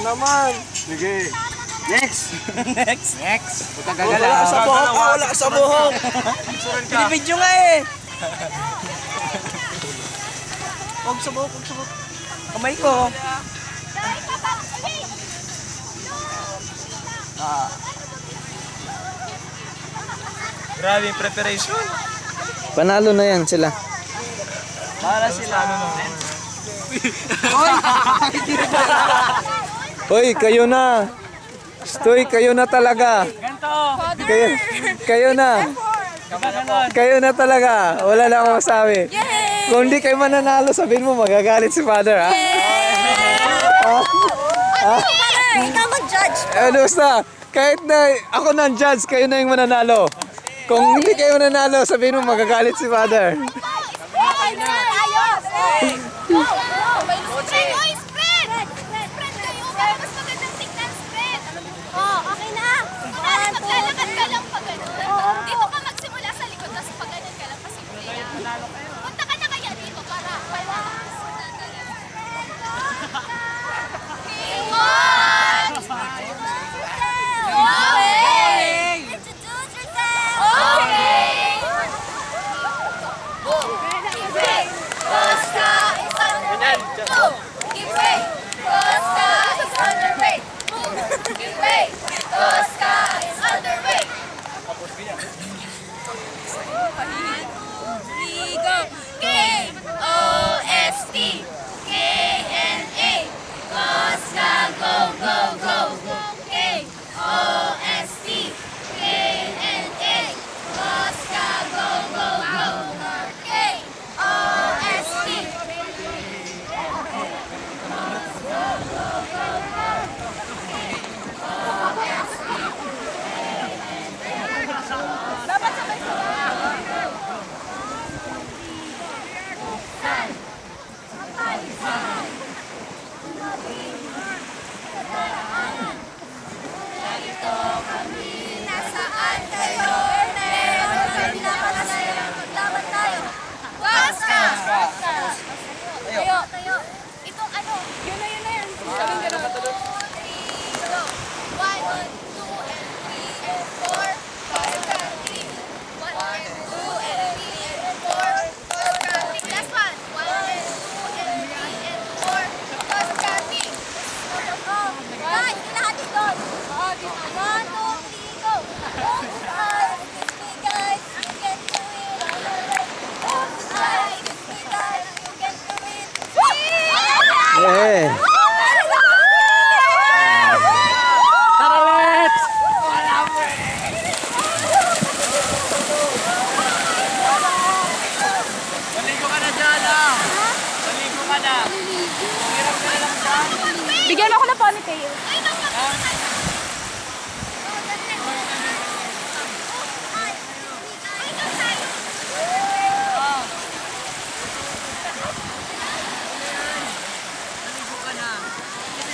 naman. Sige. Next. Next. Wala ka sa buhok. Wala ka sa buhok. Binibidyo nga eh. Huwag sa buhok, huwag sa buhok. Kamay ko. Grabe yung preparation. Panalo na yan sila. Para sila. Hoy, kayo na. Stoy, kayo na talaga. Ganto. Kayo na. Kayo na talaga. Wala na akong masabi. Kung di kayo mananalo, sabihin mo magagalit si Father, ha? Ikaw mag-judge. Basta, kahit na ako na ang judge, kayo na yung mananalo. Kung hindi kayo mananalo, sabihin mo magagalit si Father. Dito ka magsimula sa likod, tapos pag ganyan ka lang pasimple yan. Punta ka na kaya dito para wala. Introduce yourself. Okay. Give way. Costa is underway. Move. Give way. Costa is underway. Move. Give way. Costa is underway. K-O-S-T K-N-A Costa go go go K-O-S-T K-N-A Costa go go go K-O-S-T Nasaan kayo? Meron kami na para sa'yo. Maglaban tayo. Costa! Tayo. Tayo. Itong ano? Yun na yan. Sabihin ka na ba tulog? 3, go. 1, 2, and 3, and 4. Costa 3. 1, and 2, and 3, and 4. Costa 3. Last one. 1, and 2, and 3, and 4. Costa 3. Guys, kinahati doon. 1, 2, 3, go. Oops, excuse me guys, you can do it. Oops, excuse me guys, you can do it. Yeah. Tara, let's! Maligo ka na dyan, ah! Maligo ka na! Hirap ka na lang dyan! Bigyan mo ako ng ponytail.